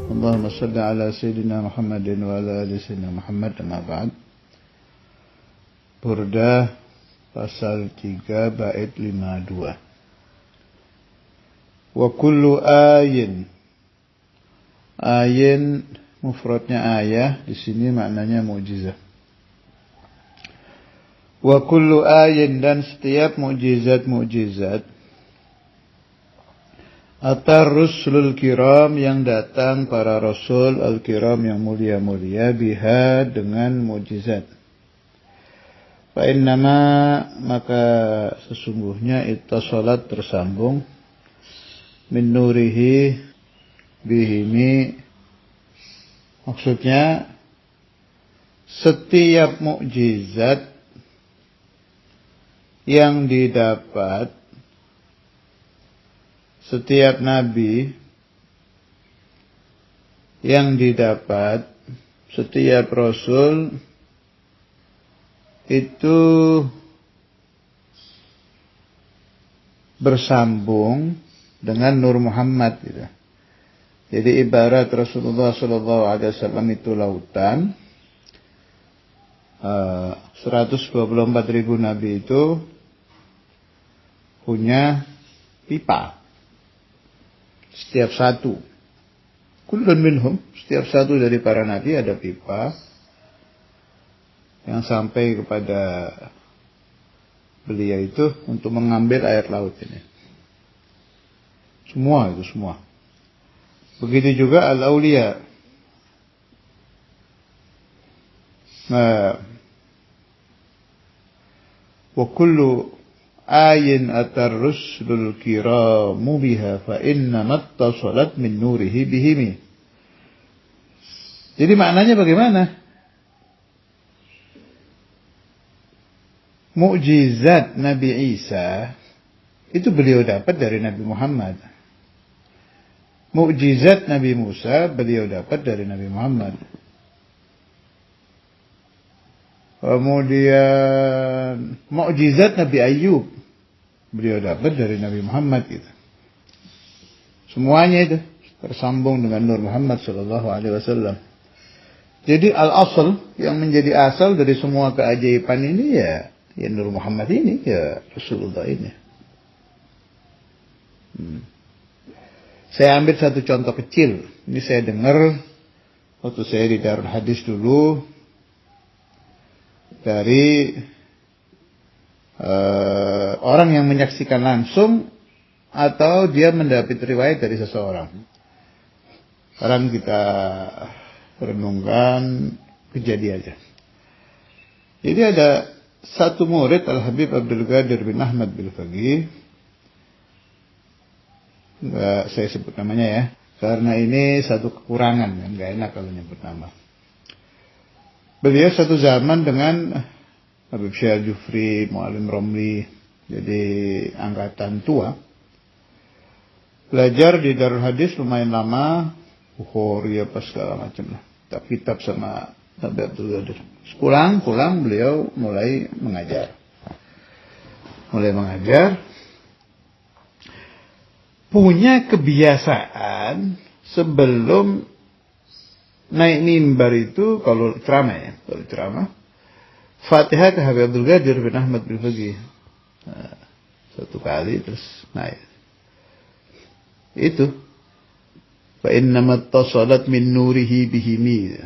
Allahumma salli ala Sayyidina Muhammadin wa ala ali Sayyidina Muhammad. Amma ba'd. Burdah pasal 3 bait 52. Wa kullu ayin. Ayin mufradnya ayah, di sini maknanya mukjizat. Wa kullu ayin, dan setiap mukjizat Atar-rusulul kiram, yang datang para rasul al-kiram yang mulia-mulia, biha, dengan mukjizat. Fa innama, maka sesungguhnya ittasalat, tersambung, min nurihi bihimi, maksudnya setiap mukjizat yang didapat, setiap nabi yang didapat, setiap rasul itu bersambung dengan Nur Muhammad gitu. Jadi ibarat Rasulullah SAW itu lautan, 124.000 nabi itu punya pipa. Setiap satu, kullun minhum, setiap satu dari para nabi ada pipa yang sampai kepada beliau itu untuk mengambil air laut ini. Semua itu semua. Begitu juga al-awliya. Wa kullu ayin atar-rusulul kiramu biha fa inna mattasalat min nurihi bihimi. Jadi maknanya bagaimana? Mukjizat Nabi Isa itu beliau dapat dari Nabi Muhammad. Mukjizat Nabi Musa beliau dapat dari Nabi Muhammad. Kemudian mukjizat Nabi Ayub beliau dapat dari Nabi Muhammad gitu. Semuanya itu tersambung dengan Nur Muhammad sallallahu alaihi wasallam. Jadi al-asal, yang menjadi asal dari semua keajaiban ini ya Nur Muhammad ini, ya Rasulullah ini. Saya ambil satu contoh kecil. Ini saya dengar waktu saya di Darul Hadis dulu dari orang yang menyaksikan langsung atau dia mendapat riwayat dari seseorang. Sekarang kita renungkan kejadiannya. Jadi ada satu murid Al-Habib Abdul Qadir bin Ahmad Bilfaqih. Enggak saya sebut namanya ya, karena ini satu kekurangan, enggak enak kalau nyebut nama. Beliau satu zaman dengan Habib Syekh Jufri, Mu'alim Romli, jadi angkatan tua. Belajar di Darul Hadis lumayan lama, Bukhari apa segala macam lah. Kitab sama Habib Abdul Qadir. Pulang beliau mulai mengajar. Punya kebiasaan sebelum naik mimbar itu, kalau ceramah, Fatihah ke Habib Abdul Qadir bin Ahmad Bilfaqih. Satu kali terus naik. Itu. Fa innamat tasalat min nurihi bihimi.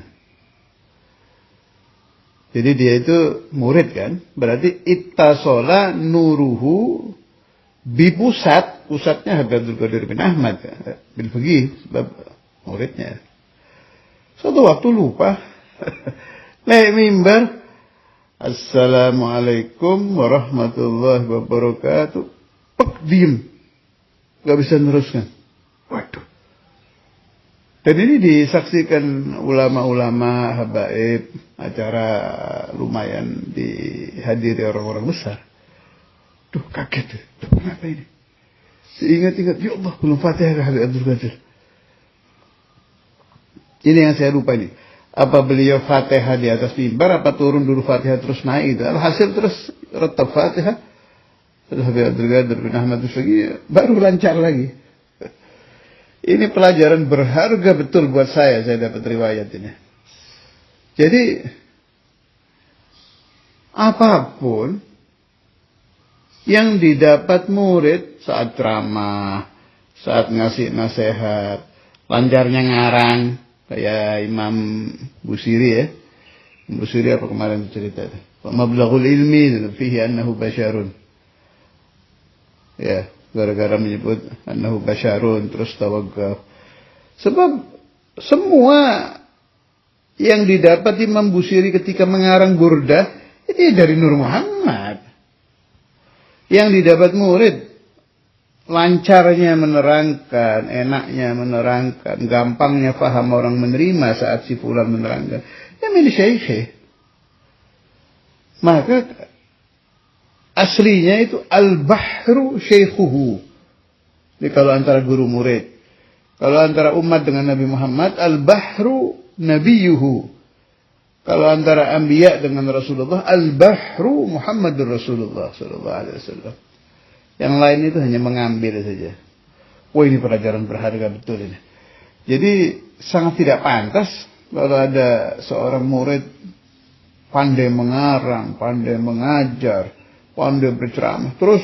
Jadi dia itu murid kan, berarti ittasala nuruhu bi pusatnya Habib Abdul Qadir bin Ahmad Bilfaqih, sebab muridnya. Suatu waktu lupa naik mimbar, Assalamualaikum warahmatullahi wabarakatuh. Diem. Gak bisa neruskan. Waduh. Dan ini disaksikan ulama-ulama, habaib, acara lumayan dihadiri orang-orang besar. Duh, kaget. Duh, kenapa ini? Seingat-ingat, ya Allah, belum Fatihah ke Habib Abdul Qadir. Ini yang saya lupa ini. Apa beliau Fatihah di atas mimbar, apa turun dulu Fatihah terus naik itu. Alhasil terus retab Fatihah. Terus Habib Abdul Qadir bin Ahmad Bilfaqih baru lancar lagi. Ini pelajaran berharga betul buat saya dapat riwayat ini. Jadi apapun yang didapat murid saat ceramah, saat ngasih nasihat, lancarnya ngarang, kayak Imam Busiri ya. Busiri apa kemarin cerita itu? Mablaghul ilmi fihi annahu basyarun. Ya, gara-gara menyebut annahu basyarun terus tawaggaf. Sebab semua yang didapat Imam Busiri ketika mengarang Burdah itu dari Nur Muhammad. Yang didapat murid, lancarnya menerangkan, enaknya menerangkan, gampangnya faham orang menerima saat si fulan menerangkan. Ya min syekh. Maka aslinya itu al-bahru syekhuhu. Jadi kalau antara guru murid. Kalau antara umat dengan Nabi Muhammad, al-bahru nabiyuhu. Kalau antara anbiya dengan Rasulullah, al-bahru Muhammadur Rasulullah sallallahu alaihi wasallam. Yang lain itu hanya mengambil saja. Wah, ini pelajaran berharga betul ini. Jadi sangat tidak pantas kalau ada seorang murid pandai mengarang, pandai mengajar, pandai berceramah, terus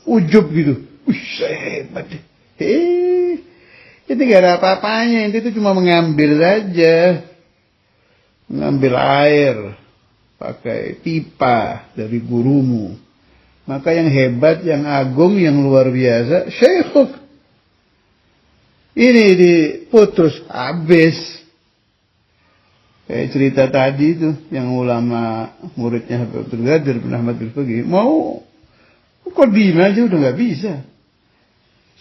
ujub gitu. Wih, saya hebat deh. Itu gak ada apa-apanya, itu cuma mengambil saja. Mengambil air pakai pipa dari gurumu. Maka yang hebat, yang agung, yang luar biasa, syekhuk. Ini diputus habis. Kayak cerita tadi itu, yang ulama muridnya Habib Abdul Qadir bin Ahmad Al-Faqih, mau kodim aja udah gak bisa.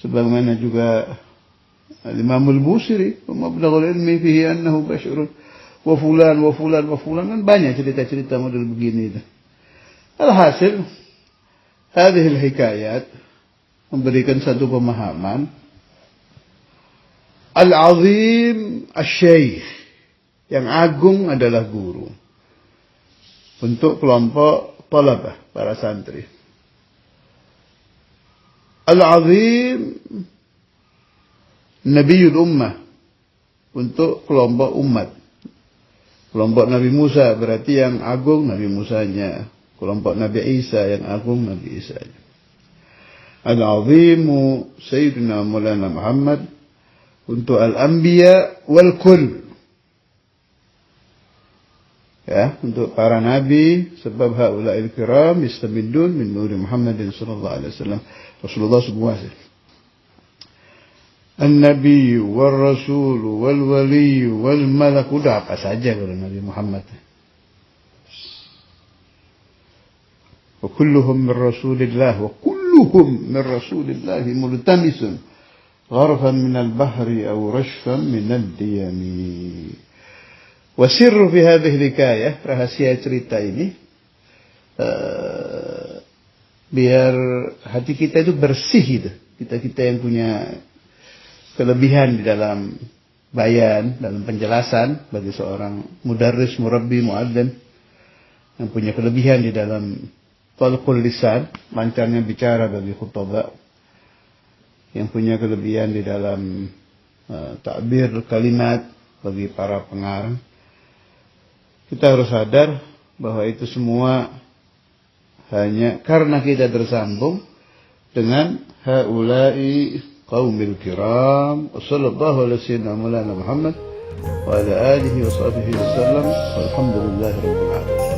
Sebagaimana juga Imam Al-Busiri, Mablaghul ilmi fihi annahu basyarun. Wa fulan kan banyak cerita-cerita model begini itu. Alhasil hadhil hikayat memberikan satu pemahaman al-azim asy-syaikh, yang agung adalah guru untuk kelompok talabah, para santri. Al-azim nabiyul ummah untuk kelompok umat. Kelompok Nabi Musa berarti yang agung Nabi Musanya. Kelompok Nabi Isa yang agung Nabi Isanya. Al-azimu Sayyidina Maulana Muhammad untuk al-anbiya wal kull. Ya, untuk para nabi, sebab haula'il kiram istamidun min nuri Muhammadin sallallahu alaihi wasallam. Rasulullah semua sih. An-Nabi, wal-Rasul, wal-Wali, wal-Malak. Udah apa saja kalau Nabi Muhammad. Wa kulluhum min Rasulillah. Wa kulluhum min Rasulillah multamisun. Gharfan min al-bahri aw rashfan min al-diyami. Wa sirru fi hadhihi hikayah, rahasia cerita ini, biar hati kita itu bersih gitu. Kita yang punya kelebihan di dalam bayan, dalam penjelasan bagi seorang mudarris, murabbi, muadzin yang punya kelebihan di dalam talqul lisan, lancarnya bicara bagi khutbah, yang punya kelebihan di dalam takbir kalimat bagi para pengarang. Kita harus sadar bahwa itu semua hanya karena kita tersambung dengan haula'i qaumil kiram. Wassallallahu ala sayyidina Maulana Muhammad wa ala alihi wa sahbihi wasallam. Walhamdulillahi rabbil alamin.